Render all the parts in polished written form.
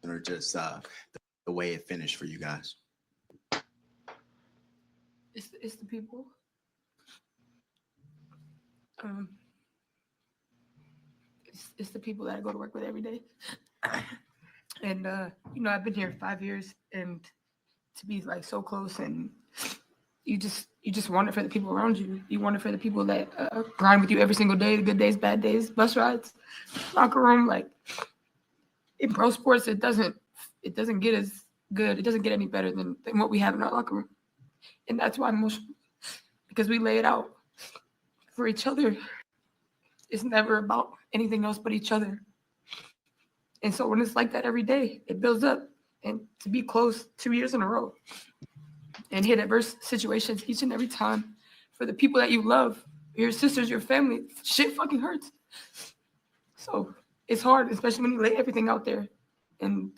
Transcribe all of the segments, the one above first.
or just the way it finished for you guys? It's the people. Um, it's the people that I go to work with every day. And I've been here 5 years, and to be like so close, and you just want it for the people around you. You want it for the people that grind with you every single day, the good days, bad days, bus rides, locker room. Like in pro sports, it doesn't get as good. It doesn't get any better than what we have in our locker room, and that's why because we lay it out for each other. It's never about anything else but each other. And so when it's like that every day, it builds up. And to be close 2 years in a row and hit adverse situations each and every time for the people that you love, your sisters, your family, shit fucking hurts. So it's hard, especially when you lay everything out there. And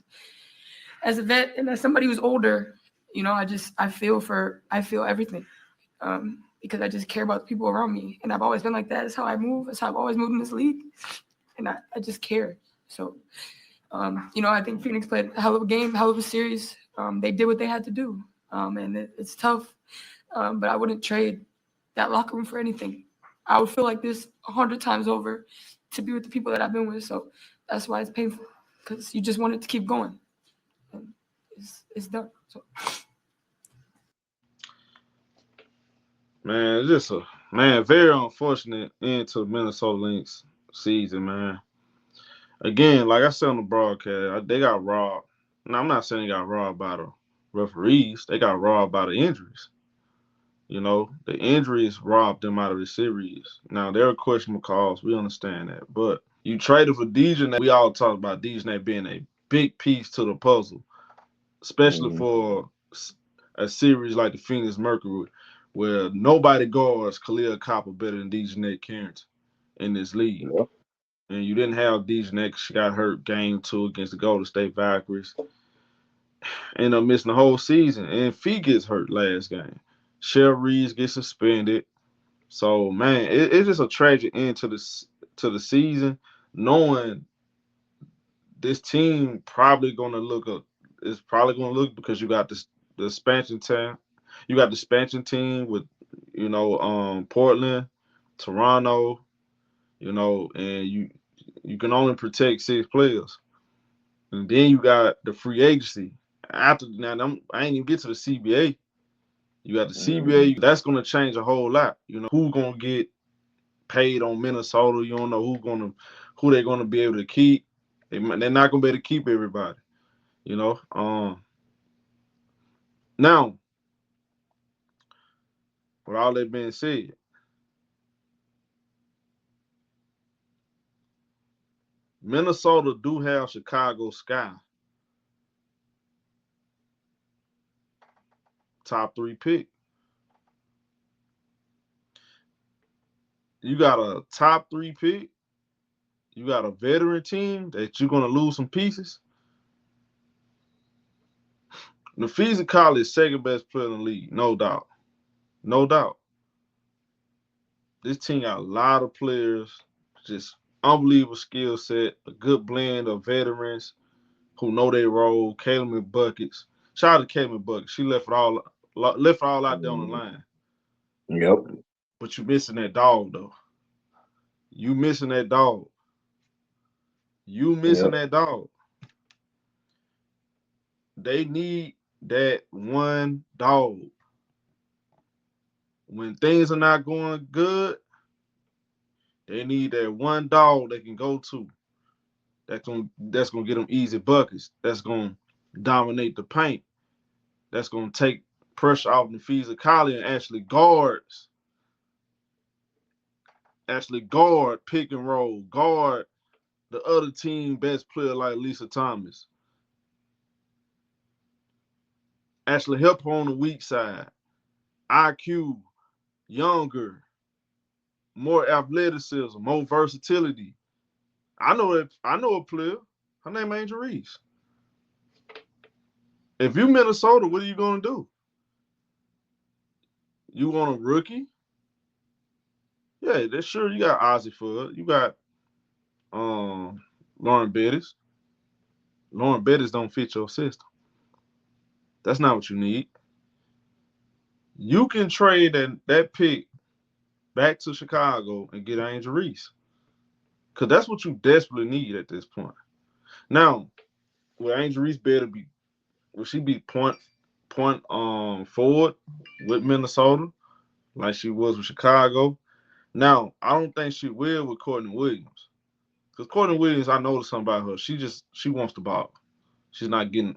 as a vet and as somebody who's older, I feel everything. Because I just care about the people around me. And I've always been like that. That's how I move. That's how I've always moved in this league. And I just care. So, I think Phoenix played a hell of a game, hell of a series. They did what they had to do. And it's tough. But I wouldn't trade that locker room for anything. I would feel like this 100 times over to be with the people that I've been with. So that's why it's painful. Because you just want it to keep going. And it's done. So. Man, just very unfortunate end to the Minnesota Lynx season, man. Again, like I said on the broadcast, they got robbed. Now, I'm not saying they got robbed by the referees. They got robbed by the injuries. The injuries robbed them out of the series. Now, there are questionable calls. We understand that. But you traded for DJ. We all talk about DJ being a big piece to the puzzle, especially for a series like the Phoenix Mercury, where nobody guards Collier Copper better than DJ Carrington in this league. Yep. And you didn't have DJ because she got hurt game 2 against the Golden State Valkyries. Ended up missing the whole season. And Fee gets hurt last game. Angel Reese gets suspended. So, man, it's just a tragic end to the season, knowing this team probably going to look because you got the expansion team. You got the expansion team with, Portland, Toronto, and you can only protect 6 players. And then you got the free agency. After now, I ain't even get to the CBA. You got the CBA. That's going to change a whole lot. Who's going to get paid on Minnesota? You don't know who they're going to be able to keep. They're not going to be able to keep everybody. Now, with all that being said, Minnesota do have Chicago Sky top 3 pick. You got a top 3 pick. You got a veteran team that you're going to lose some pieces. Naphessa Collier is second best player in the league, no doubt. No doubt. This team got a lot of players, just unbelievable skill set, a good blend of veterans who know their role. Caleb Buckets. Shout out to Caleb Buckets. She left it all out there on the line. Yep. But you missing that dog, though. You missing that dog. That dog. They need that one dog. When things are not going good, they need that one dog they can go to. That's gonna get them easy buckets. That's gonna dominate the paint. That's gonna take pressure off Naphessa Collier and actually guard pick and roll, guard the other team best player like Lisa Thomas. Actually help her on the weak side. IQ, younger, more athleticism, more versatility. I know a player. Her name is Angel Reese. If you Minnesota, what are you gonna do? You want a rookie? Yeah, that's sure. You got Ozzy Fudd. You got Lauren Bettis. Lauren Bettis don't fit your system. That's not what you need. You can trade that pick back to Chicago and get Angel Reese. Because that's what you desperately need at this point. Now, will Angel Reese will she be point forward with Minnesota like she was with Chicago? Now, I don't think she will with Courtney Williams. Because Courtney Williams, I noticed something about her. She wants the ball. She's not giving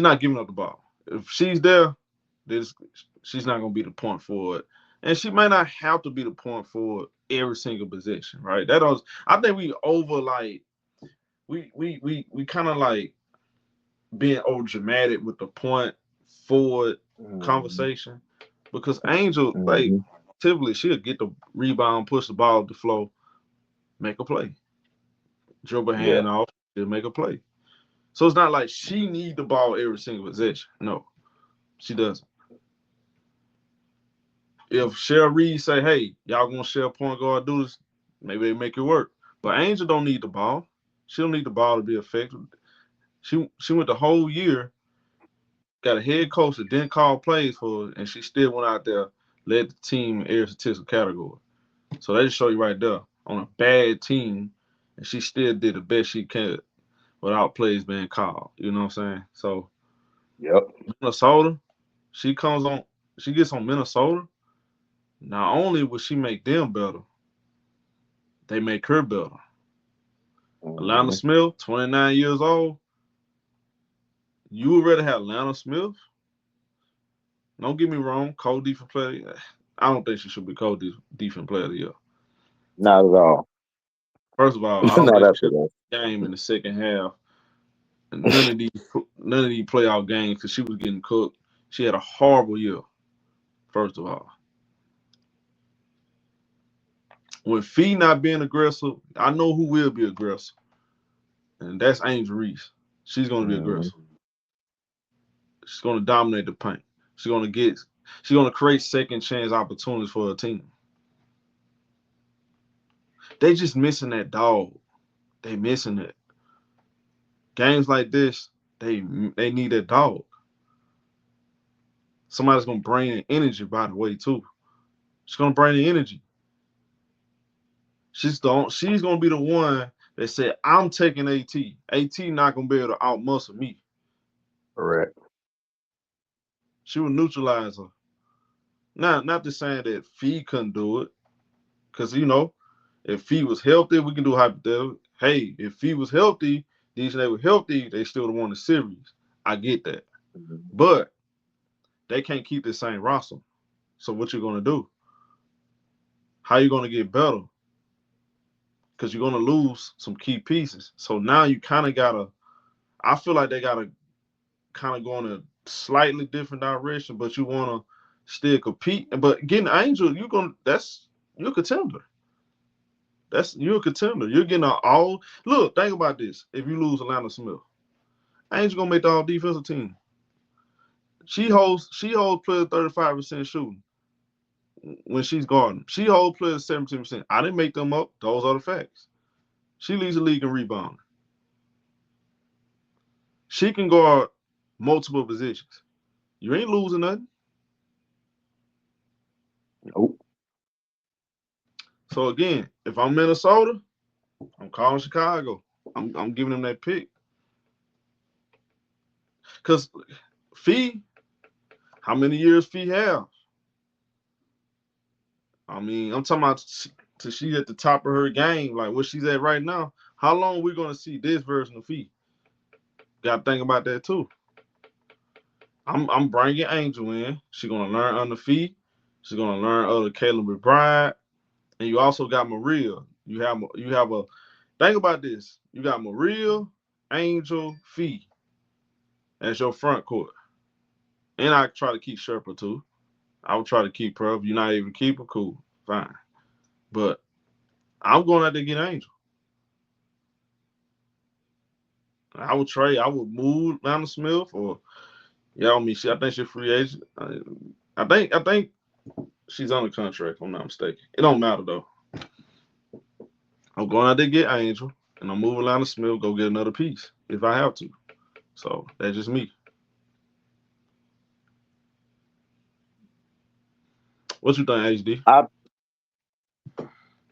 up the ball. If she's there, she's not gonna be the point forward. And she may not have to be the point forward every single possession, right? I think we over like we kind of like being over dramatic with the point forward conversation because Angel, like, typically she'll get the rebound, push the ball up the floor, make a play, dribble hand off, she'll make a play. So it's not like she need the ball every single possession. No, she doesn't. If Cheryl Reed say, "Hey, y'all gonna share point guard do this," maybe they make it work. But Angel don't need the ball. She don't need the ball to be effective. She went the whole year, got a head coach that didn't call plays for her, and she still went out there, led the team in every statistical category. So they just show you right there on a bad team, and she still did the best she could without plays being called. You know what I'm saying? So, Minnesota, she gets on Minnesota. Not only will she make them better, they make her better. Atlanta Smith, 29 years old. You would rather have Atlanta Smith? Don't get me wrong, co-defense player. I don't think she should be co-defense player of the year. Not at all. First of all, I don't Not think after she that. had a game in the second half. None of these playoff games because she was getting cooked. She had a horrible year. First of all, when Fee not being aggressive, I know who will be aggressive, and that's Angel Reese. She's going to be aggressive. She's going to dominate the paint. She's going to create second chance opportunities for her team. They just missing that dog. They missing it. Games like this, they need that dog. Somebody's gonna bring the energy, by the way, too. She's gonna bring the energy. She's gonna be the one that said, "I'm taking AT. AT not gonna be able to outmuscle me." Correct. She will neutralize her. Not to saying that Fee couldn't do it, because if Fee was healthy, we can do hypothetical. Hey, if Fee was healthy, they were healthy, they still won the series. I get that, but they can't keep the same roster. So what you gonna do? How you gonna get better? Because you're gonna lose some key pieces. So now you kind of gotta. I feel like they gotta kind of go in a slightly different direction, but you wanna still compete. But getting Angel, you're a contender. You're a contender. You're getting all. Look, think about this. If you lose Atlanta Smith, Angel gonna make the all defensive team. She holds players 35% shooting when she's guarding. She holds players 17%. I didn't make them up. Those are the facts. She leads the league in rebounding. She can guard multiple positions. You ain't losing nothing. Nope. So again, if I'm Minnesota, I'm calling Chicago. I'm giving them that pick. Because Fee, how many years Fee have? I mean, I'm talking about till she at the top of her game, like where she's at right now. How long are we going to see this version of Fee? Got to think about that too. I'm bringing Angel in. She's going to learn under Fee. She's going to learn under Caleb McBride. And you also got Maria. You have a think about this. You got Maria, Angel, Fee as your front court. And I try to keep Sherpa too. I would try to keep her. If you're not able to keep her, cool, fine. But I'm going out there to get Angel. I would move Lana Smith or I think she's a free agent. I think she's on the contract, if I'm not mistaken. It don't matter though. I'm going out there to get Angel, and I'm moving Lana Smith, go get another piece. if I have to. So that's just me. What you think, HD?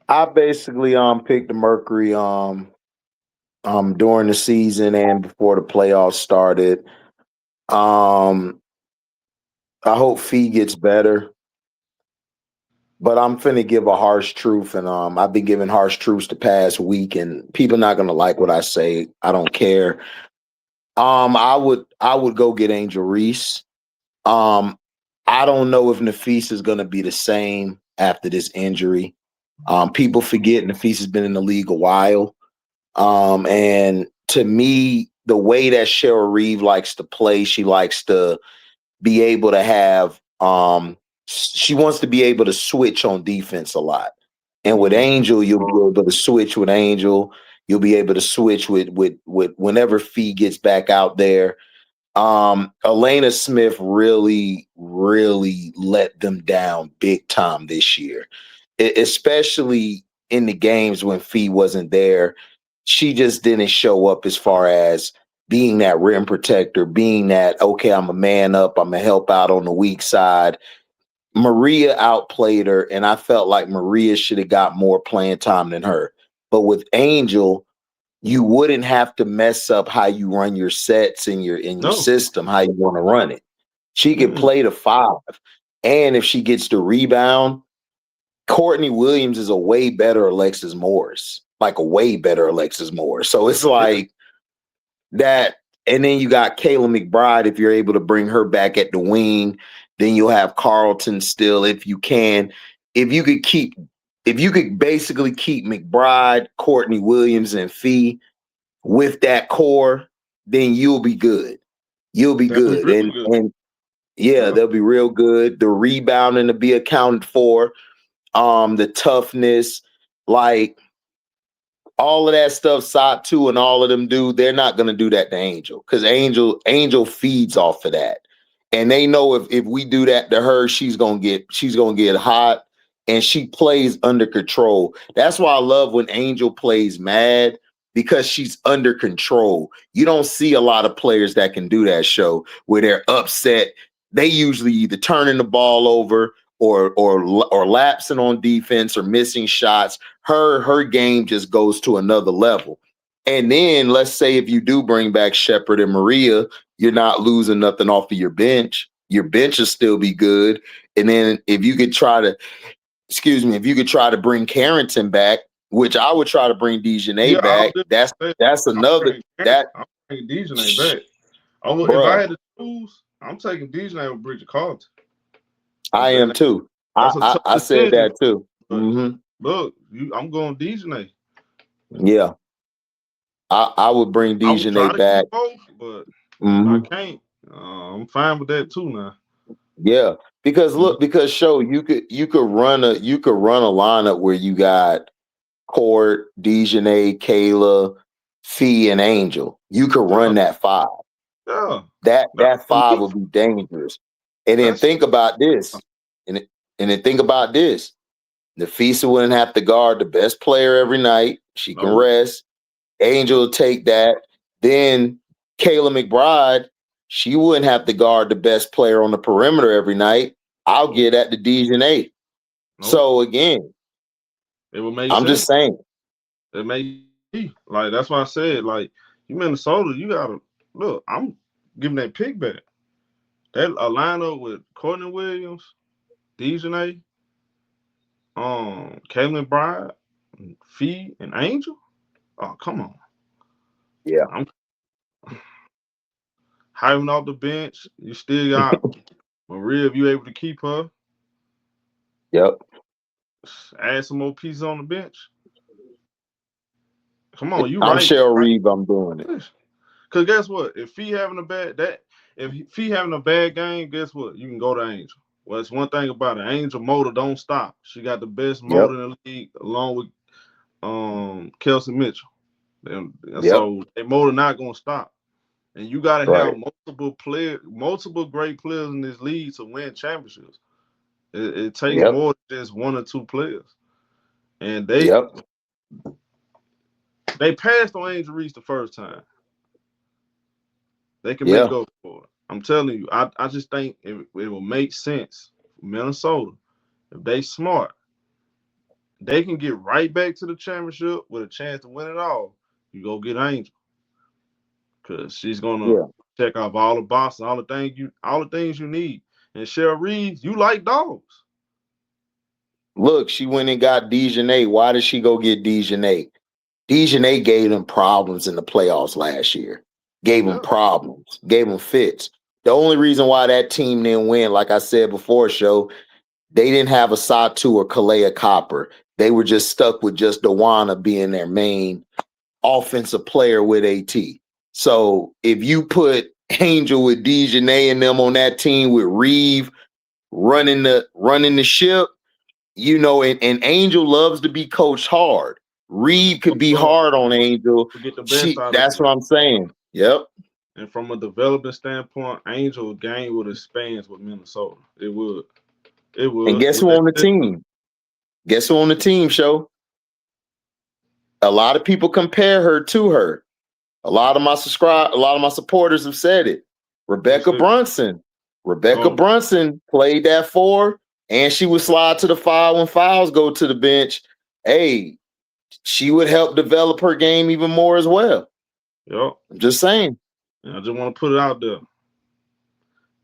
I basically picked the Mercury during the season and before the playoffs started. I hope Fee gets better, but I'm finna give a harsh truth, and I've been giving harsh truths the past week, and people not gonna like what I say. I don't care. I would go get Angel Reese. Um, I don't know if Naphessa is gonna be the same after this injury. People forget Naphessa's been in the league a while. And to me, the way that Cheryl Reeve likes to play, she likes to be able to have she wants to be able to switch on defense a lot. And with Angel, you'll be able to switch with Angel. You'll be able to switch with whenever Fee gets back out there. Elena Smith really, really let them down big time this year, especially in the games when Fee wasn't there. She just didn't show up as far as being that rim protector, being that, okay, I'm a man up, I'm a help out on the weak side. Maria outplayed her, and I felt like Maria should have got more playing time than her. But with Angel, you wouldn't have to mess up how you run your sets in your No. system, how you want to run it. She could play the 5. And if she gets the rebound, Courtney Williams is a way better Alexis Morris. Like a way better Alexis Morris. So it's like that. And then you got Kayla McBride. If you're able to bring her back at the wing, then you'll have Carlton still if you can. If you could basically keep McBride, Courtney Williams, and Fee with that core, then you'll be good. You'll be That'd be good. really good. And yeah, they'll be real good. The rebounding to be accounted for, the toughness, like all of that stuff, Sot 2 and all of them do, they're not gonna do that to Angel because Angel feeds off of that. And they know if we do that to her, she's gonna get hot and she plays under control. That's why I love when Angel plays mad because she's under control. You don't see a lot of players that can do that show where they're upset. They usually either turning the ball over or lapsing on defense or missing shots. Her game just goes to another level. And then let's say if you do bring back Shepard and Maria, you're not losing nothing off of your bench. Your bench will still be good. And then if you could try to bring Carrington back, which I would try to bring Dejanay back. That's another that I'm taking Dejanay back. If I had to choose, I'm taking Dejanay over Bridget Carlton. I am too. I said that too. Mm-hmm. Look, I'm going Dejanay. Yeah. I would bring Dejanay back. Both, but I can't. I'm fine with that too now. Yeah, because show you could run a lineup where you got Court, Dejanay, Kayla, Fee, and Angel. You could run that 5. Yeah. That 5 would be dangerous. And then think about this. And then think about this. Naphessa wouldn't have to guard the best player every night. She can rest. Angel will take that. Then Kayla McBride, she wouldn't have to guard the best player on the perimeter every night. I'll get at the Dejanay. So again, it would make I'm sense. just saying. It may be. Like, that's why I said, like, you Minnesota, you gotta look, I'm giving that pick back. That a lineup with Courtney Williams, Dejanay, Kayla McBride, Fee, and Angel. Oh, come on. Yeah. I'm hiving off the bench. You still got Maria if you able to keep her. Yep. Add some more pieces on the bench. Come on, you I'm right. Cheryl Reeve, I'm doing it. Because guess what? If Fee having a bad game, guess what? You can go to Angel. Well, it's one thing about it. Angel motor don't stop. She got the best motor in the league along with Kelsey Mitchell. So their motor not gonna stop. And you gotta have multiple great players in this league to win championships. It takes more than just 1 or 2 players. And they passed on Angel Reese the first time. They can Yeah. make up for it. I'm telling you, I just think it will make sense for Minnesota. If they smart, they can get right back to the championship with a chance to win it all. You go get Angel. Because she's gonna Yeah. check off all the boxes, all the things you need. And Cheryl Reese, you like dogs. Look, she went and got Dejanay. Why did she go get Dejanay? Dejanay gave them problems in the playoffs last year. Gave them Yeah. problems. Gave them fits. The only reason why that team didn't win, like I said before, show, they didn't have a Satu or Collier Copper. They were just stuck with just Dewana being their main offensive player with AT. So if you put Angel with Dejanay and them on that team with Reeve running the ship, you know, and Angel loves to be coached hard. Reeve could be hard on Angel. To get the best out of That's her. what I'm saying. Yep. And from a development standpoint, Angel game would expand with Minnesota. It would. It would. And guess With who that on the system, team? Guess who on the team, show? A lot of people compare her to her. A lot of my supporters have said it. Rebecca said? Brunson. Rebecca Oh. Brunson played that 4, and she would slide to the 5 when fouls go to the bench. Hey, she would help develop her game even more as well. Yep. I'm just saying. And I just want to put it out there.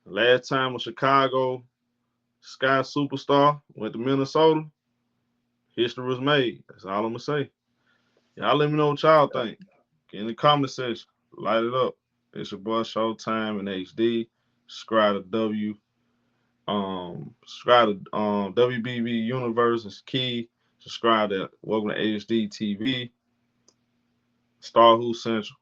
Last time a Chicago Sky superstar went to Minnesota, history was made. That's all I'm gonna say. Y'all let me know what y'all think. Get in the comment section. Light it up. It's your boy Showtime in HD. Subscribe to WBB Universe is key. Subscribe to Welcome to HD TV. Star Who Central.